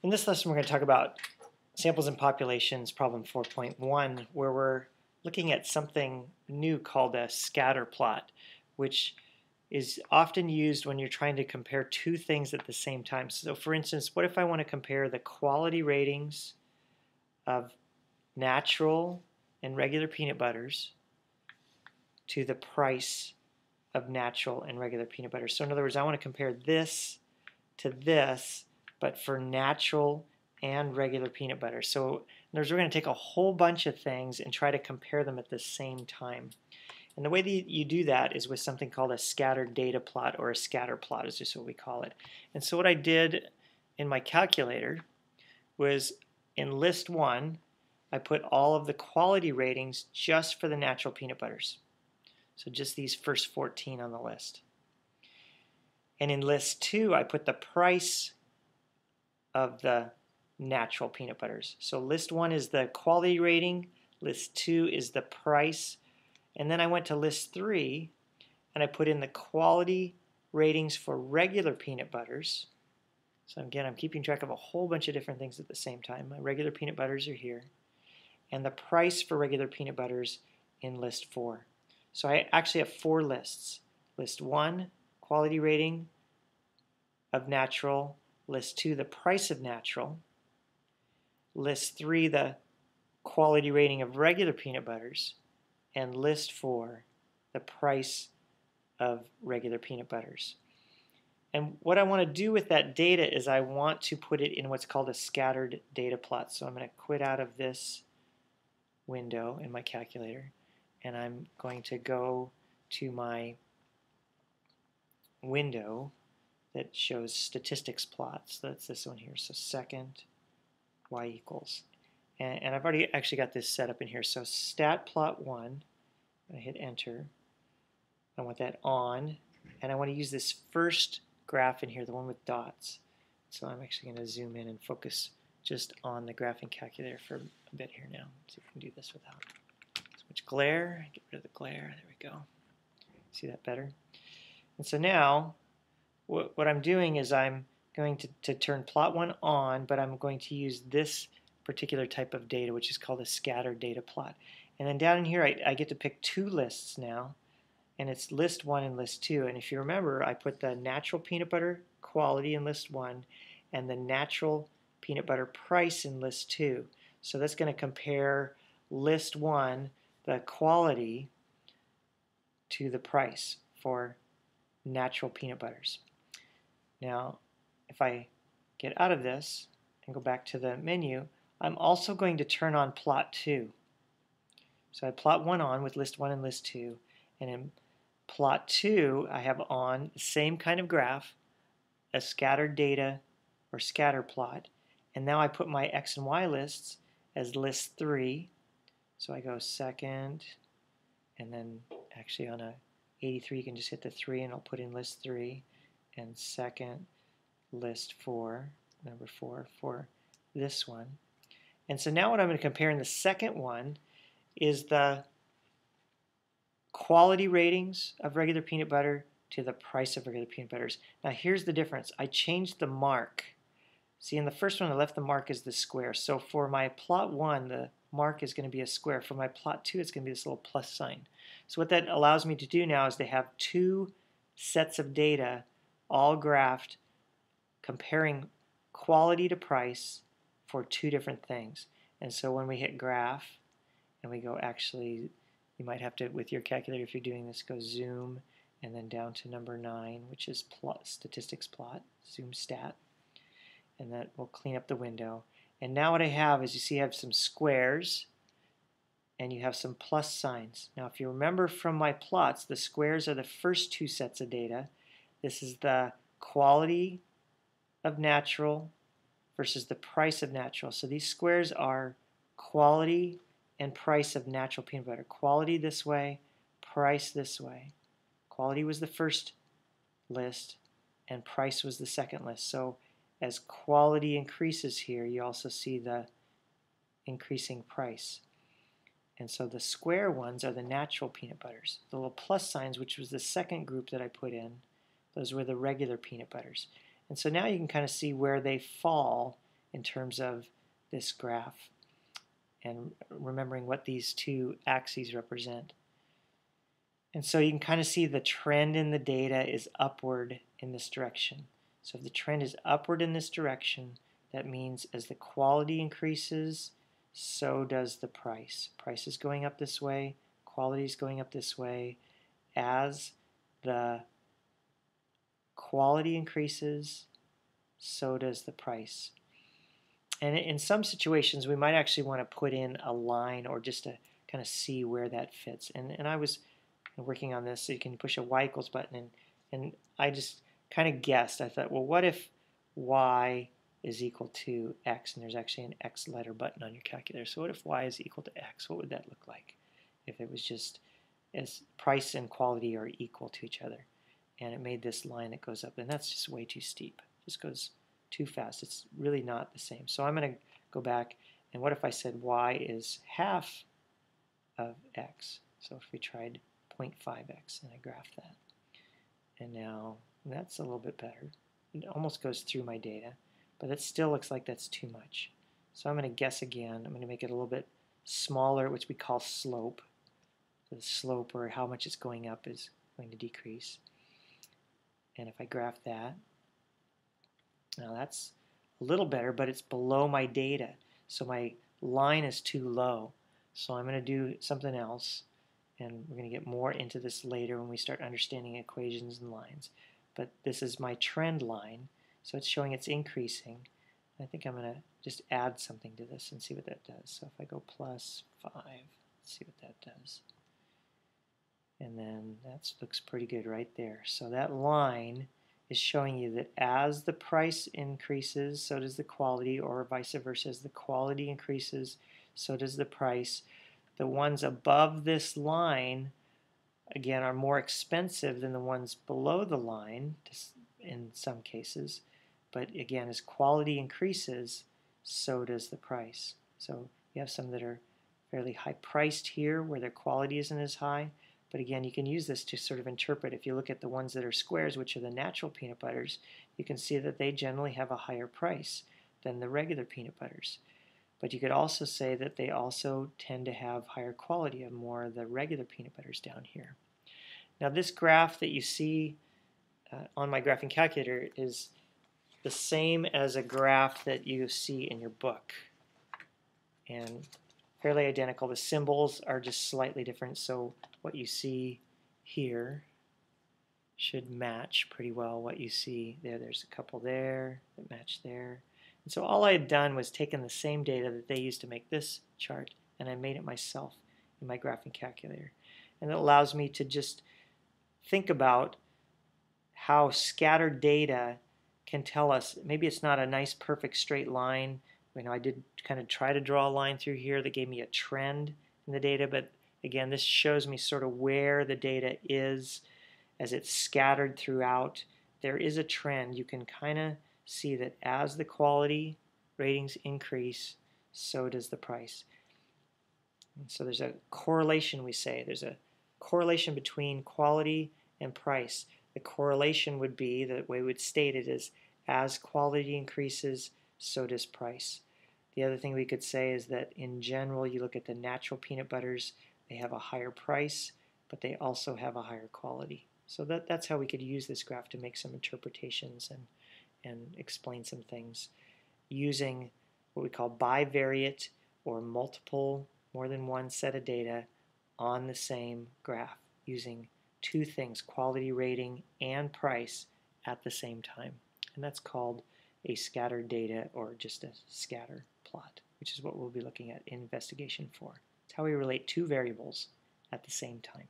In this lesson, we're going to talk about samples and populations, problem 4.1, where we're looking at something new called a scatter plot, which is often used when you're trying to compare two things at the same time. So for instance, what if I want to compare the quality ratings of natural and regular peanut butters to the price of natural and regular peanut butter? So in other words, I want to compare this to this, but for natural and regular peanut butter. So in other words, we're going to take a whole bunch of things and try to compare them at the same time. And the way that you do that is with something called a scattered data plot, or a scatter plot is just what we call it. And so what I did in my calculator was in list 1, I put all of the quality ratings just for the natural peanut butters. So just these first 14 on the list. And in list 2, I put the price of the natural peanut butters. So list 1 is the quality rating, list 2 is the price, and then I went to list 3 and I put in the quality ratings for regular peanut butters. So again, I'm keeping track of a whole bunch of different things at the same time. My regular peanut butters are here, and the price for regular peanut butters in list 4. So I actually have 4 lists. List 1, quality rating of natural. List 2, the price of natural. List 3, the quality rating of regular peanut butters. And list 4, the price of regular peanut butters. And what I want to do with that data is I want to put it in what's called a scattered data plot. So I'm going to quit out of this window in my calculator, and I'm going to go to my window that shows statistics plots. So that's this one here. So second y equals. And I've already actually got this set up in here. So stat plot 1, I hit enter. I want that on, and I want to use this first graph in here, the one with dots. So I'm actually going to zoom in and focus just on the graphing calculator for a bit here now. Let's see if we can do this without so much glare. Get rid of the glare. There we go. See that better? And so now what I'm doing is I'm going to turn plot 1 on, but I'm going to use this particular type of data, which is called a scattered data plot. And then down in here, I get to pick 2 lists now, and it's list 1 and list 2. And if you remember, I put the natural peanut butter quality in list 1 and the natural peanut butter price in list 2. So that's going to compare list 1, the quality, to the price for natural peanut butters. Now, if I get out of this and go back to the menu, I'm also going to turn on plot 2. So I plot 1 on with list 1 and list 2, and in plot 2 I have on the same kind of graph, a scattered data or scatter plot, and now I put my X and Y lists as list 3. So I go second, and then actually on a 83 you can just hit the 3 and I'll put in list 3, and second, list 4, number 4 for this one. And so now what I'm going to compare in the second one is the quality ratings of regular peanut butter to the price of regular peanut butters. Now here's the difference. I changed the mark. See, in the first one I left the mark as the square. So for my plot 1, the mark is going to be a square. For my plot 2, it's going to be this little plus sign. So what that allows me to do now is to have 2 sets of data all graphed comparing quality to price for 2 different things. And so when we hit graph and we go, actually you might have to, with your calculator if you're doing this, go zoom and then down to number 9, which is statistics plot, zoom stat, and that will clean up the window. And now what I have is, you see I have some squares and you have some plus signs. Now if you remember from my plots, the squares are the first 2 sets of data. This is the quality of natural versus the price of natural. So these squares are quality and price of natural peanut butter. Quality this way, price this way. Quality was the first list and price was the second list. So as quality increases here, you also see the increasing price. And so the square ones are the natural peanut butters. The little plus signs, which was the second group that I put in, those were the regular peanut butters. And so now you can kind of see where they fall in terms of this graph and remembering what these two axes represent. And so you can kind of see the trend in the data is upward in this direction. So if the trend is upward in this direction, that means as the quality increases, so does the price. Price is going up this way, quality is going up this way. As the quality increases, so does the price. And in some situations, we might actually want to put in a line or just to kind of see where that fits. And I was working on this, so you can push a y equals button, and I just kind of guessed. I thought, well, what if y is equal to x, and there's actually an x letter button on your calculator. So what if y is equal to x? What would that look like if it was just as price and quality are equal to each other? And it made this line that goes up, and that's just way too steep. It just goes too fast. It's really not the same. So I'm going to go back, and what if I said y is half of x? So if we tried 0.5x and I graphed that, and now that's a little bit better. It almost goes through my data, but it still looks like that's too much. So I'm going to guess again. I'm going to make it a little bit smaller, which we call slope. So the slope, or how much it's going up, is going to decrease. And if I graph that, now that's a little better, but it's below my data. So my line is too low. So I'm going to do something else, and we're going to get more into this later when we start understanding equations and lines. But this is my trend line, so it's showing it's increasing. I think I'm going to just add something to this and see what that does. So if I go plus 5, let's see what that does. And then that looks pretty good right there. So that line is showing you that as the price increases, so does the quality, or vice versa. As the quality increases, so does the price. The ones above this line, again, are more expensive than the ones below the line in some cases. But again, as quality increases, so does the price. So you have some that are fairly high priced here where their quality isn't as high. But again, you can use this to sort of interpret. If you look at the ones that are squares, which are the natural peanut butters, you can see that they generally have a higher price than the regular peanut butters. But you could also say that they also tend to have higher quality of more of the regular peanut butters down here. Now this graph that you see on my graphing calculator is the same as a graph that you see in your book, and fairly identical. The symbols are just slightly different, so what you see here should match pretty well what you see there. There's a couple there that match there. And so all I had done was taken the same data that they used to make this chart, and I made it myself in my graphing calculator. And it allows me to just think about how scattered data can tell us, maybe it's not a nice perfect straight line. I did kind of try to draw a line through here that gave me a trend in the data, but again, this shows me sort of where the data is as it's scattered throughout. There is a trend. You can kind of see that as the quality ratings increase, so does the price. And so there's a correlation, we say. There's a correlation between quality and price. The correlation would be, the way we would state it is, as quality increases, so does price. The other thing we could say is that in general, you look at the natural peanut butters, they have a higher price, but they also have a higher quality. So that's how we could use this graph to make some interpretations and explain some things using what we call bivariate, or multiple, more than one set of data on the same graph, using two things, quality rating and price, at the same time. And that's called a scattered data, or just a scatter plot, which is what we'll be looking at in Investigation 4. It's how we relate two variables at the same time.